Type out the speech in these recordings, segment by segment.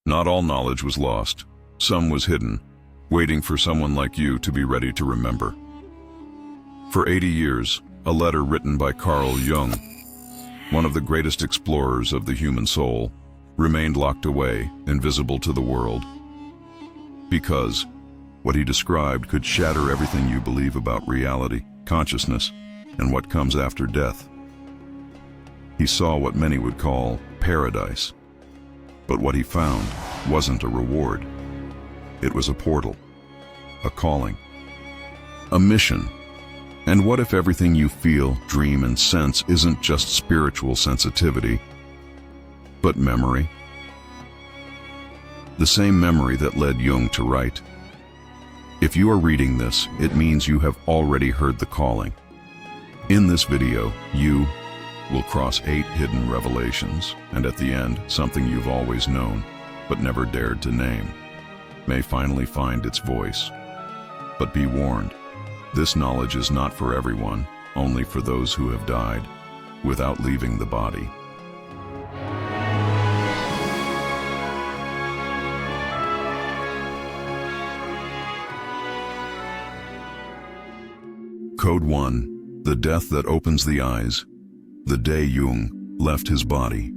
Not all knowledge was lost. Some was hidden, waiting for someone like you to be ready to remember. For 80 years, a letter written by Carl Jung, one of the greatest explorers of the human soul, remained locked away, invisible to the world. Because what he described could shatter everything you believe about reality, consciousness, and what comes after death. He saw what many would call paradise. But what he found wasn't a reward. It was a portal, a calling, a mission. And what if everything you feel, dream, and sense isn't just spiritual sensitivity, but memory? The same memory that led Jung to write. If you are reading this, it means you have already heard the calling. In this video, you will cross 8 hidden revelations, and at the end, something you've always known, but never dared to name, may finally find its voice. But be warned, this knowledge is not for everyone, only for those who have died, without leaving the body. Code 1. The death that opens the eyes. The day Jung left his body.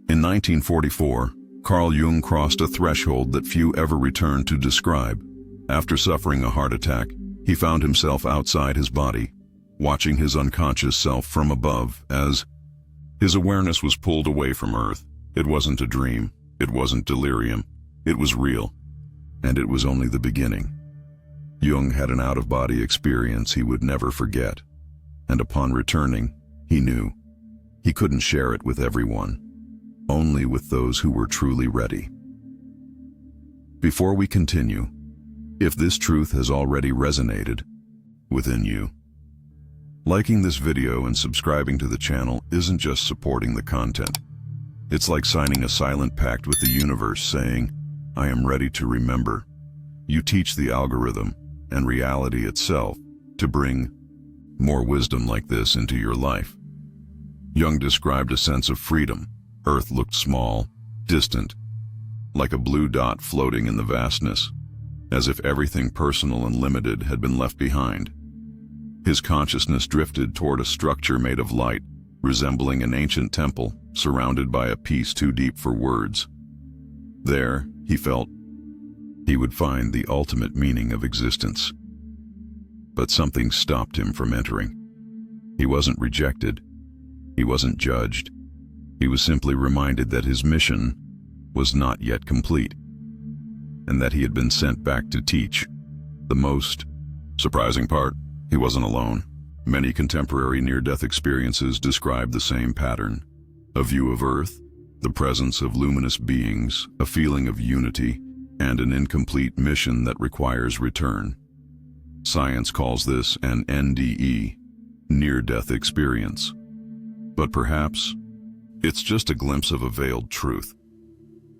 In 1944, Carl Jung crossed a threshold that few ever returned to describe. After suffering a heart attack, he found himself outside his body, watching his unconscious self from above as his awareness was pulled away from Earth. It wasn't a dream, it wasn't delirium, it was real, and it was only the beginning. Jung had an out-of-body experience he would never forget, and upon returning, he knew he couldn't share it with everyone, only with those who were truly ready. Before we continue, if this truth has already resonated within you, liking this video and subscribing to the channel isn't just supporting the content. It's like signing a silent pact with the universe saying, I am ready to remember. You teach the algorithm and reality itself to bring more wisdom like this into your life. Jung described a sense of freedom. Earth looked small, distant, like a blue dot floating in the vastness, as if everything personal and limited had been left behind. His consciousness drifted toward a structure made of light, resembling an ancient temple, surrounded by a peace too deep for words. There, he felt, he would find the ultimate meaning of existence. But something stopped him from entering. He wasn't rejected. He wasn't judged. He was simply reminded that his mission was not yet complete, and that he had been sent back to teach. The most surprising part, he wasn't alone. Many contemporary near-death experiences describe the same pattern. A view of Earth, the presence of luminous beings, a feeling of unity, and an incomplete mission that requires return. Science calls this an NDE, near-death experience. But perhaps it's just a glimpse of a veiled truth.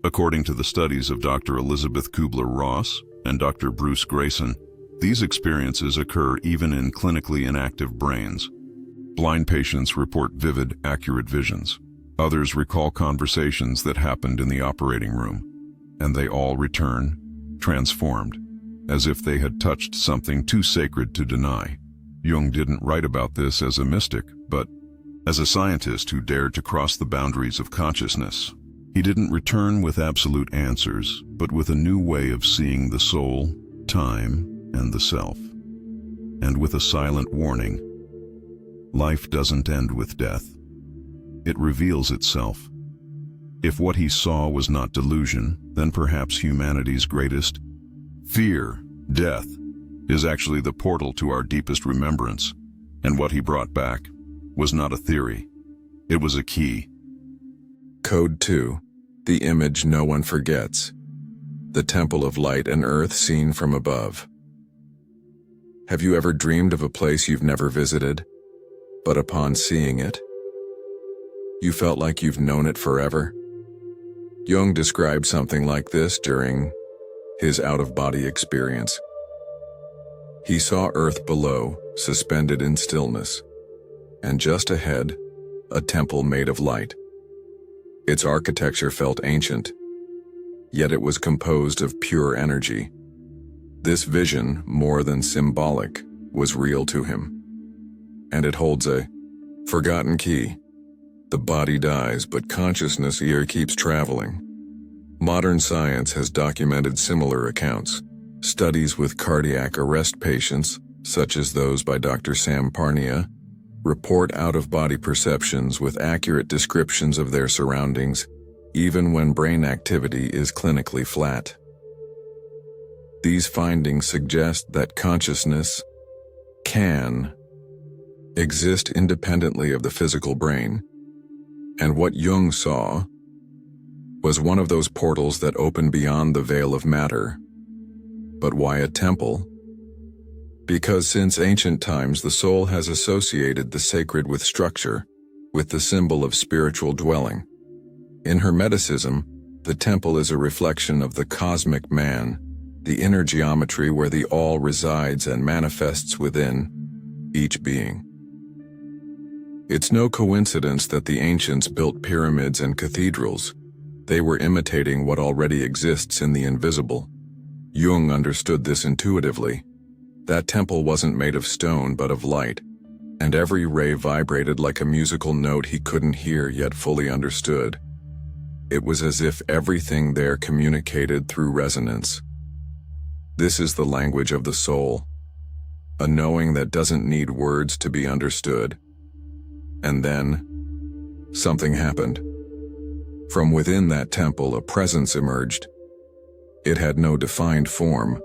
According to the studies of Dr. Elizabeth Kubler-Ross and Dr. Bruce Grayson, these experiences occur even in clinically inactive brains. Blind patients report vivid, accurate visions. Others recall conversations that happened in the operating room, and they all return, transformed, as if they had touched something too sacred to deny. Jung didn't write about this as a mystic, but as a scientist who dared to cross the boundaries of consciousness. He didn't return with absolute answers, but with a new way of seeing the soul, time, and the self. And with a silent warning: life doesn't end with death. It reveals itself. If what he saw was not delusion, then perhaps humanity's greatest fear, death, is actually the portal to our deepest remembrance. And what he brought back was not a theory. It was a key. Code 2. The image no one forgets. The temple of light and earth seen from above. Have you ever dreamed of a place you've never visited, but upon seeing it, you felt like you've known it forever? Jung described something like this during his out-of-body experience. He saw Earth below, suspended in stillness, and just ahead, a temple made of light. Its architecture felt ancient, yet it was composed of pure energy. This vision, more than symbolic, was real to him. And it holds a forgotten key. The body dies, but consciousness here keeps traveling. Modern science has documented similar accounts. Studies with cardiac arrest patients, such as those by Dr. Sam Parnia, report out-of-body perceptions with accurate descriptions of their surroundings, even when brain activity is clinically flat. These findings suggest that consciousness can exist independently of the physical brain, and what Jung saw was one of those portals that open beyond the veil of matter. But why a temple? Because since ancient times the soul has associated the sacred with structure, with the symbol of spiritual dwelling. In Hermeticism, the temple is a reflection of the cosmic man, the inner geometry where the all resides and manifests within each being. It's no coincidence that the ancients built pyramids and cathedrals. They were imitating what already exists in the invisible. Jung understood this intuitively. That temple wasn't made of stone but of light, and every ray vibrated like a musical note he couldn't hear yet fully understood. It was as if everything there communicated through resonance. This is the language of the soul, a knowing that doesn't need words to be understood. And then, something happened. From within that temple, a presence emerged. It had no defined form,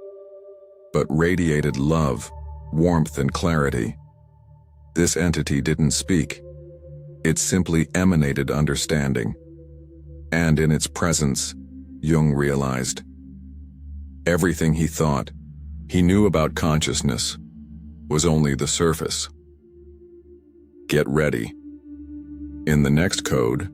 but radiated love, warmth, and clarity. This entity didn't speak. It simply emanated understanding. And in its presence, Jung realized everything he thought he knew about consciousness was only the surface. Get ready. In the next code,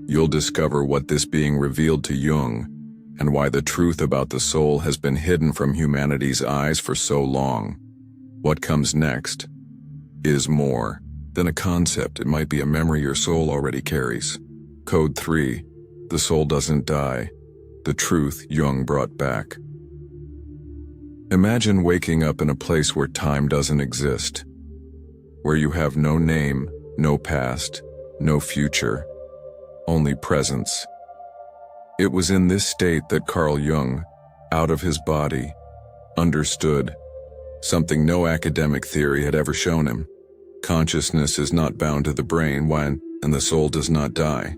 you'll discover what this being revealed to Jung and why the truth about the soul has been hidden from humanity's eyes for so long. What comes next is more than a concept. It might be a memory your soul already carries. Code 3. The soul doesn't die. The truth Jung brought back. Imagine waking up in a place where time doesn't exist, where you have no name, no past, no future, only presence. It was in this state that Carl Jung, out of his body, understood something no academic theory had ever shown him. Consciousness is not bound to the brain and the soul does not die.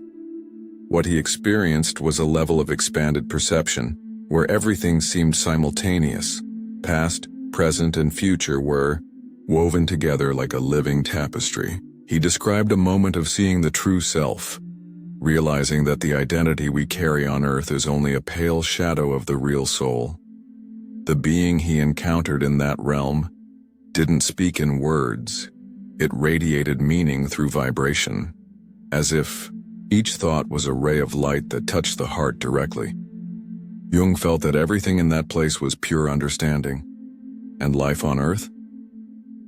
What he experienced was a level of expanded perception, where everything seemed simultaneous. Past, present, and future were woven together like a living tapestry. He described a moment of seeing the true self, realizing that the identity we carry on earth is only a pale shadow of the real soul. The being he encountered in that realm didn't speak in words. It radiated meaning through vibration, as if each thought was a ray of light that touched the heart directly. Jung felt that everything in that place was pure understanding, and life on earth,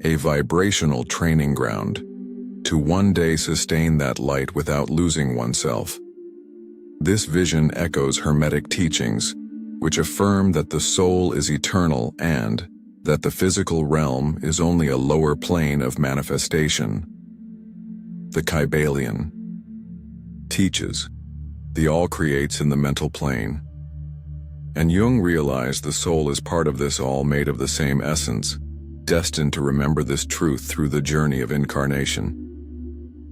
a vibrational training ground to one day sustain that light without losing oneself. This vision echoes Hermetic teachings, which affirm that the soul is eternal and that the physical realm is only a lower plane of manifestation. The Kybalion teaches the all creates in the mental plane, and Jung realized the soul is part of this all, made of the same essence, destined to remember this truth through the journey of incarnation.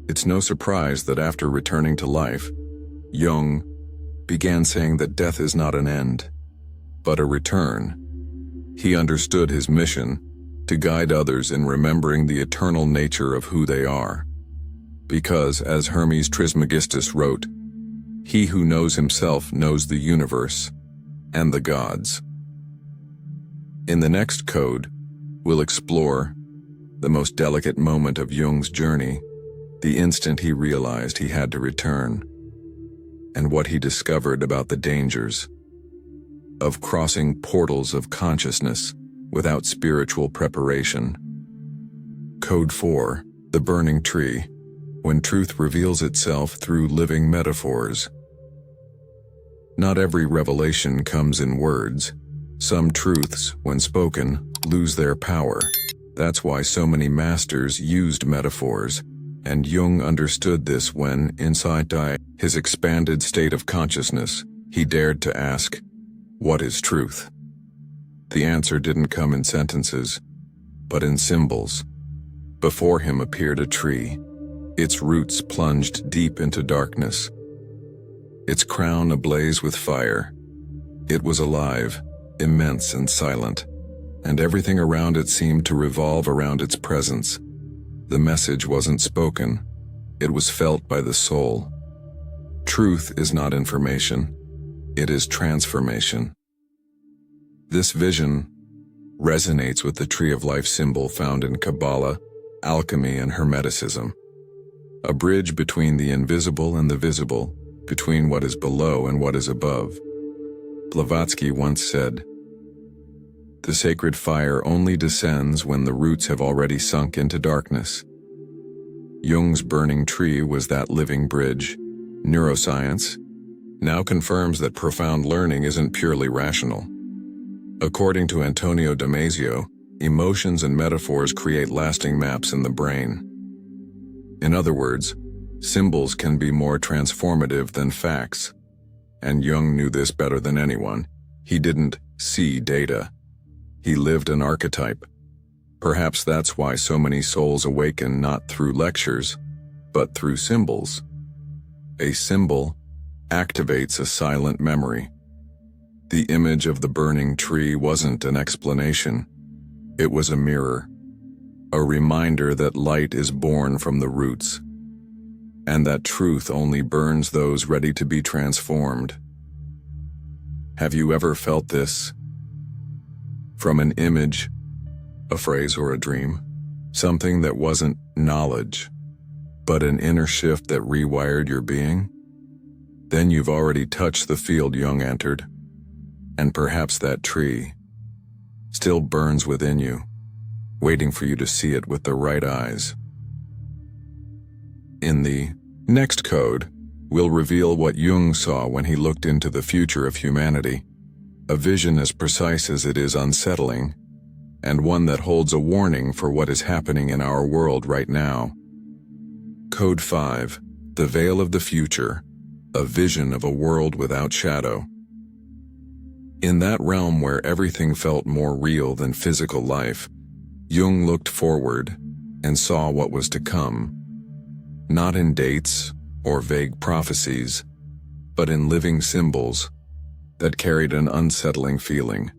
It's no surprise that after returning to life, Jung began saying that death is not an end, but a return. He understood his mission to guide others in remembering the eternal nature of who they are. Because, as Hermes Trismegistus wrote, he who knows himself knows the universe and the gods. In the next code, we'll explore the most delicate moment of Jung's journey, the instant he realized he had to return, and what he discovered about the dangers of crossing portals of consciousness without spiritual preparation. Code 4, the burning tree. when truth reveals itself through living metaphors. Not every revelation comes in words. Some truths, when spoken, lose their power. That's why so many masters used metaphors, and Jung understood this when, inside his expanded state of consciousness, he dared to ask, "What is truth?" The answer didn't come in sentences, but in symbols. Before him appeared a tree, its roots plunged deep into darkness, its crown ablaze with fire. It was alive, immense and silent, and everything around it seemed to revolve around its presence. The message wasn't spoken, it was felt by the soul. Truth is not information, it is transformation. This vision resonates with the Tree of Life symbol found in Kabbalah, alchemy, and Hermeticism. A bridge between the invisible and the visible, between what is below and what is above. Blavatsky once said, "The sacred fire only descends when the roots have already sunk into darkness." Jung's burning tree was that living bridge. Neuroscience now confirms that profound learning isn't purely rational. According to Antonio Damasio, emotions and metaphors create lasting maps in the brain. In other words, symbols can be more transformative than facts. And Jung knew this better than anyone. He didn't see data. He lived an archetype. Perhaps that's why so many souls awaken not through lectures, but through symbols. A symbol activates a silent memory. The image of the burning tree wasn't an explanation. It was a mirror, a reminder that light is born from the roots, and that truth only burns those ready to be transformed. Have you ever felt this? From an image, a phrase, or a dream? Something that wasn't knowledge, but an inner shift that rewired your being? Then you've already touched the field Jung entered, and perhaps that tree still burns within you, waiting for you to see it with the right eyes. In the next code, we'll reveal what Jung saw when he looked into the future of humanity, a vision as precise as it is unsettling, and one that holds a warning for what is happening in our world right now. Code 5, the veil of the future, a vision of a world without shadow. In that realm where everything felt more real than physical life, Jung looked forward and saw what was to come, not in dates or vague prophecies, but in living symbols that carried an unsettling feeling.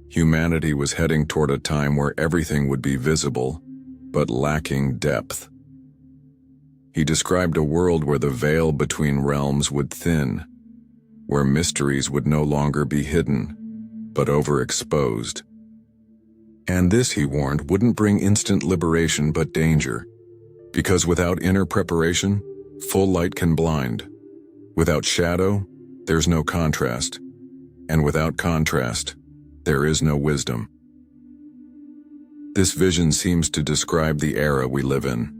Humanity was heading toward a time where everything would be visible, but lacking depth. He described a world where the veil between realms would thin, where mysteries would no longer be hidden, but overexposed. And this, he warned, wouldn't bring instant liberation but danger, because without inner preparation, full light can blind. Without shadow, there's no contrast, and without contrast, there is no wisdom. This vision seems to describe the era we live in.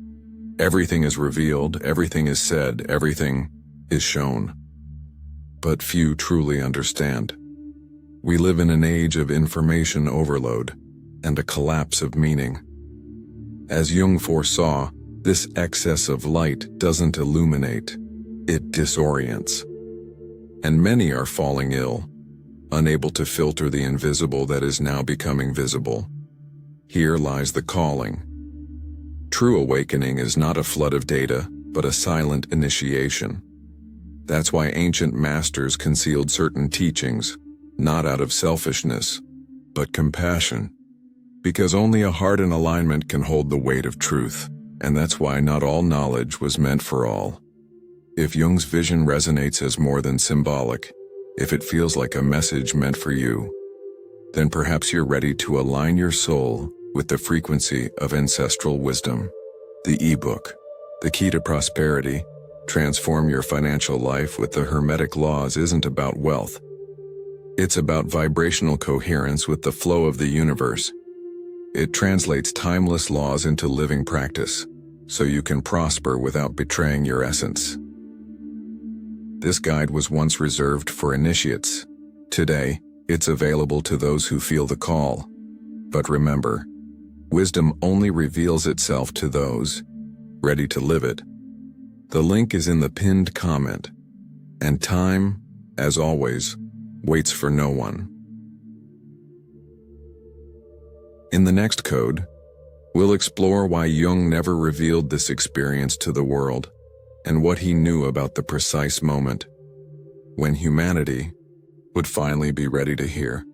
Everything is revealed, everything is said, everything is shown. But few truly understand. We live in an age of information overload and a collapse of meaning. As Jung foresaw, this excess of light doesn't illuminate, it disorients. And many are falling ill, unable to filter the invisible that is now becoming visible. Here lies the calling. True awakening is not a flood of data, but a silent initiation. That's why ancient masters concealed certain teachings, not out of selfishness, but compassion. Because only a heart in alignment can hold the weight of truth, and that's why not all knowledge was meant for all. If Jung's vision resonates as more than symbolic, if it feels like a message meant for you, then perhaps you're ready to align your soul with the frequency of ancestral wisdom. The ebook, The Key to Prosperity, Transform Your Financial Life with the Hermetic Laws, isn't about wealth. It's about vibrational coherence with the flow of the universe. It translates timeless laws into living practice. so you can prosper without betraying your essence. This guide was once reserved for initiates. Today, it's available to those who feel the call. But remember, wisdom only reveals itself to those ready to live it. The link is in the pinned comment, and time, as always, waits for no one. In the next code, we'll explore why Jung never revealed this experience to the world and what he knew about the precise moment when humanity would finally be ready to hear.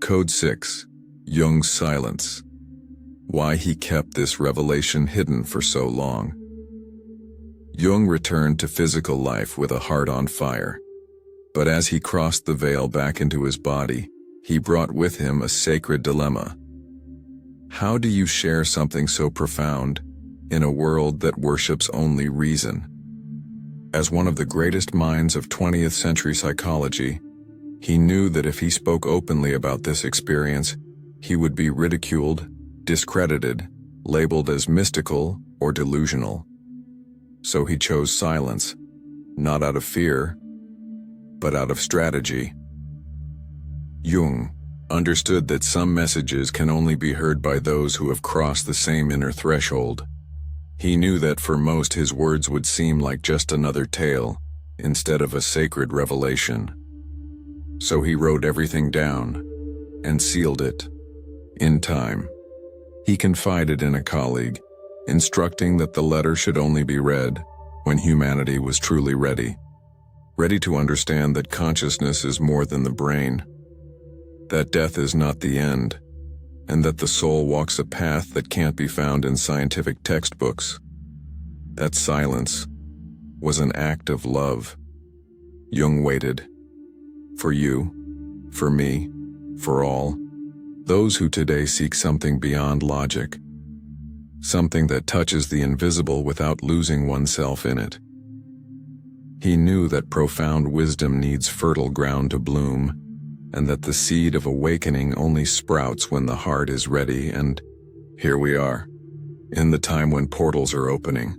Code 6, Jung's silence. Why he kept this revelation hidden for so long. Jung returned to physical life with a heart on fire. But as he crossed the veil back into his body, he brought with him a sacred dilemma. How do you share something so profound in a world that worships only reason? As one of the greatest minds of 20th century psychology, he knew that if he spoke openly about this experience, he would be ridiculed, discredited, labeled as mystical or delusional. So he chose silence, not out of fear, but out of strategy. Jung understood that some messages can only be heard by those who have crossed the same inner threshold. He knew that for most his words would seem like just another tale, instead of a sacred revelation. So he wrote everything down and sealed it. In time, he confided in a colleague, instructing that the letter should only be read when humanity was truly ready to understand that consciousness is more than the brain, that death is not the end, and that the soul walks a path that can't be found in scientific textbooks. That silence was an act of love. Jung waited. For you, for me, for all, those who today seek something beyond logic, something that touches the invisible without losing oneself in it. He knew that profound wisdom needs fertile ground to bloom, and that the seed of awakening only sprouts when the heart is ready, and here we are, in the time when portals are opening,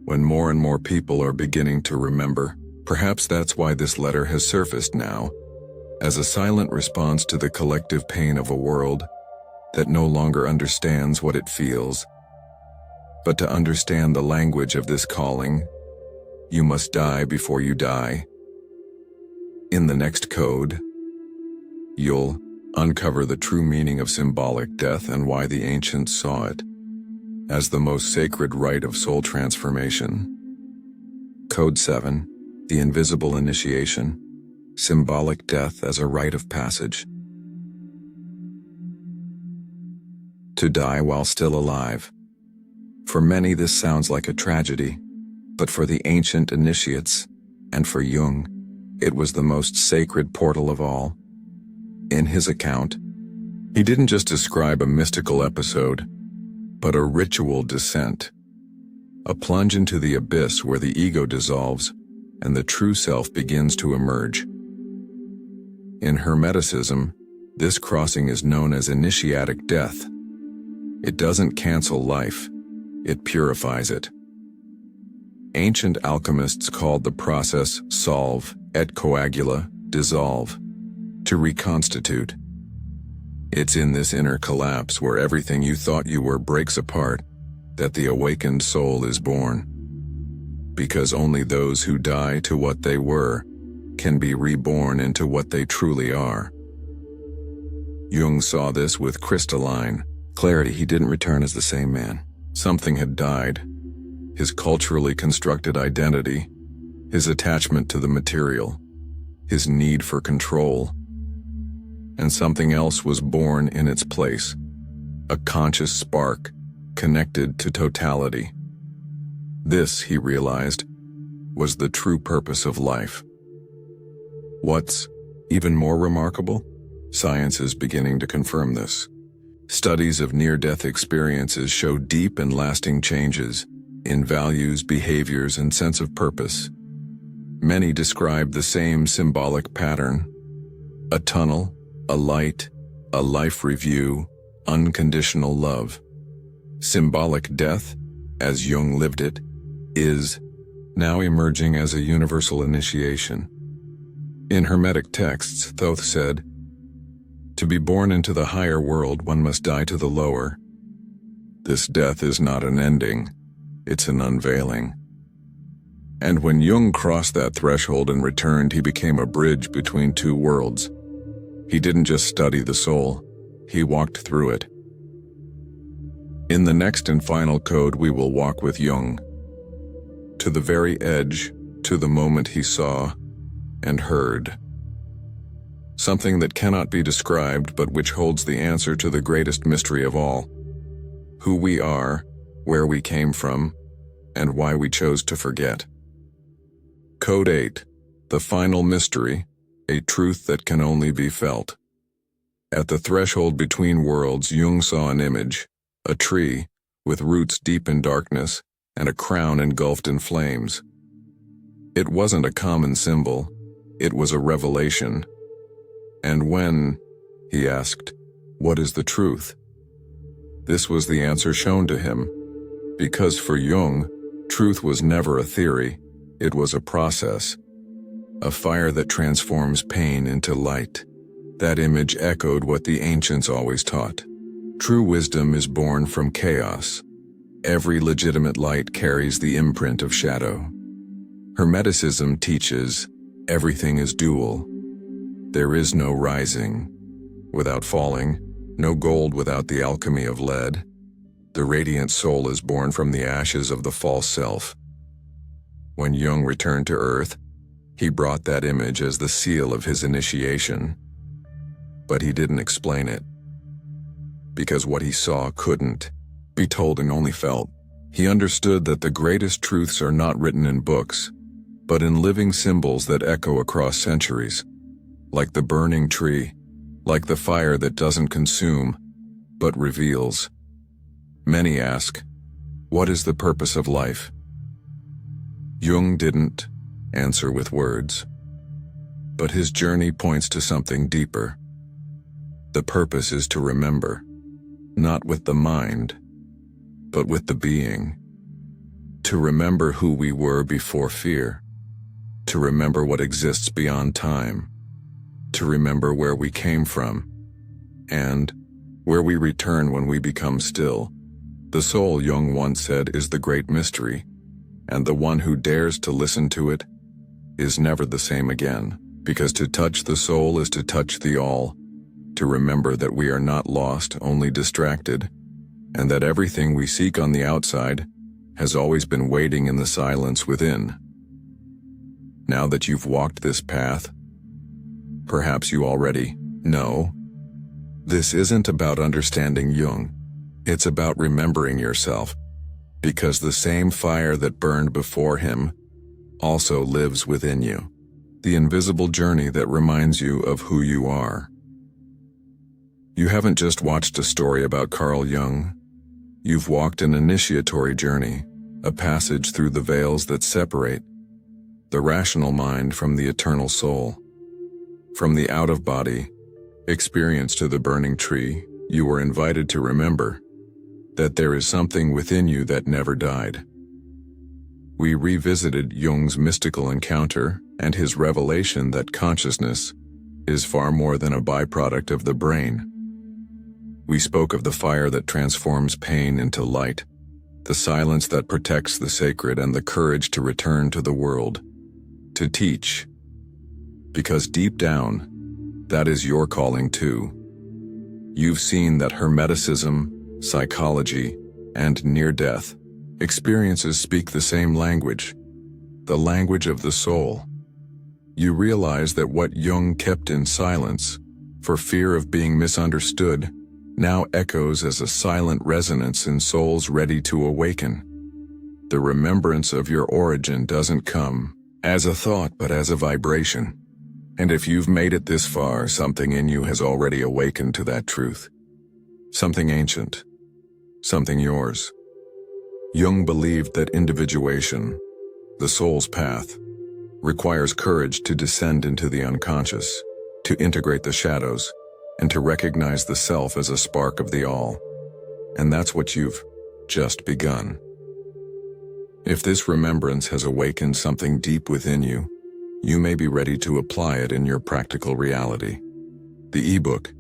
when more and more people are beginning to remember. Perhaps that's why this letter has surfaced now, as a silent response to the collective pain of a world that no longer understands what it feels. But to understand the language of this calling, you must die before you die. In the next code, you'll uncover the true meaning of symbolic death and why the ancients saw it as the most sacred rite of soul transformation. Code 7, the invisible initiation, symbolic death as a rite of passage. To die while still alive. For many, this sounds like a tragedy, but for the ancient initiates, and for Jung, it was the most sacred portal of all. In his account, he didn't just describe a mystical episode, but a ritual descent, a plunge into the abyss where the ego dissolves and the true self begins to emerge. In Hermeticism, this crossing is known as initiatic death. It doesn't cancel life, it purifies it. Ancient alchemists called the process solve et coagula, dissolve, to reconstitute. It's in this inner collapse where everything you thought you were breaks apart that the awakened soul is born. Because only those who die to what they were can be reborn into what they truly are. Jung saw this with crystalline clarity. He didn't return as the same man. Something had died. His culturally constructed identity, his attachment to the material, his need for control. And something else was born in its place, a conscious spark connected to totality. This, he realized, was the true purpose of life. What's even more remarkable? Science is beginning to confirm this. Studies of near-death experiences show deep and lasting changes in values, behaviors, and sense of purpose. Many describe the same symbolic pattern: a tunnel, a light, a life review, unconditional love. Symbolic death as Jung lived it, is, now emerging as a universal initiation. In Hermetic texts, Thoth said, "To be born into the higher world, one must die to the lower. This death is not an ending, it's an unveiling." And when Jung crossed that threshold and returned, he became a bridge between two worlds. He didn't just study the soul, he walked through it. In the next and final code, we will walk with Jung, to the very edge, to the moment he saw and heard. Something that cannot be described, but which holds the answer to the greatest mystery of all: who we are, where we came from, and why we chose to forget. Code 8, the final mystery, a truth that can only be felt. At the threshold between worlds, Jung saw an image, a tree, with roots deep in darkness, and a crown engulfed in flames. It wasn't a common symbol, it was a revelation. And when, he asked, what is the truth? This was the answer shown to him, because for Jung, truth was never a theory, it was a process, a fire that transforms pain into light. That image echoed what the ancients always taught. True wisdom is born from chaos. Every legitimate light carries the imprint of shadow. Hermeticism teaches everything is dual. There is no rising without falling, no gold without the alchemy of lead. The radiant soul is born from the ashes of the false self. When Jung returned to Earth, he brought that image as the seal of his initiation. But he didn't explain it, because what he saw couldn't be told and only felt. He understood that the greatest truths are not written in books, but in living symbols that echo across centuries, like the burning tree, like the fire that doesn't consume, but reveals. Many ask, what is the purpose of life? Jung didn't answer with words, but his journey points to something deeper. The purpose is to remember, not with the mind, but with the being. To remember who we were before fear, to remember what exists beyond time, to remember where we came from, and where we return when we become still. The soul, Jung once said, is the great mystery, and the one who dares to listen to it is never the same again, because to touch the soul is to touch the all, to remember that we are not lost, only distracted, and that everything we seek on the outside has always been waiting in the silence within. Now that you've walked this path, perhaps you already know, this isn't about understanding Jung, it's about remembering yourself, because the same fire that burned before him also lives within you, the invisible journey that reminds you of who you are. You haven't just watched a story about Carl Jung, you've walked an initiatory journey, a passage through the veils that separate the rational mind from the eternal soul. From the out-of-body experience to the burning tree, you were invited to remember that there is something within you that never died. We revisited Jung's mystical encounter and his revelation that consciousness is far more than a byproduct of the brain. We spoke of the fire that transforms pain into light, the silence that protects the sacred, and the courage to return to the world, to teach. Because deep down, that is your calling too. You've seen that Hermeticism, psychology, and near-death experiences speak the same language, the language of the soul. You realize that what Jung kept in silence, for fear of being misunderstood, now echoes as a silent resonance in souls ready to awaken. The remembrance of your origin doesn't come as a thought but as a vibration. And if you've made it this far, something in you has already awakened to that truth. Something ancient, something yours. Jung believed that individuation, the soul's path, requires courage to descend into the unconscious, to integrate the shadows, and to recognize the self as a spark of the all. And that's what you've just begun. If this remembrance has awakened something deep within you, you may be ready to apply it in your practical reality. The ebook,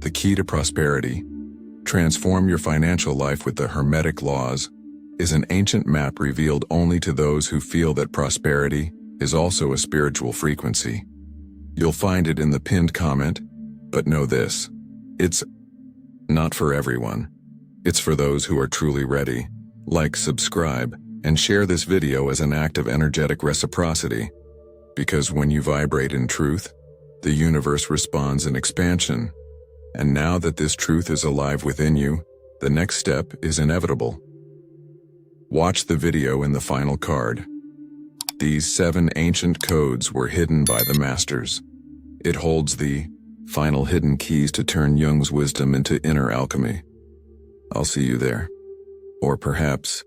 The Key to Prosperity, Transform Your Financial Life with the Hermetic Laws, is an ancient map revealed only to those who feel that prosperity is also a spiritual frequency. You'll find it in the pinned comment, but know this: it's not for everyone. It's for those who are truly ready. Like, subscribe, and share this video as an act of energetic reciprocity. Because when you vibrate in truth, the universe responds in expansion. And now that this truth is alive within you, the next step is inevitable. Watch the video in the final card. These 7 ancient codes were hidden by the masters. It holds the final hidden keys to turn Jung's wisdom into inner alchemy. I'll see you there. Or perhaps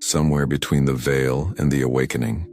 somewhere between the veil and the awakening.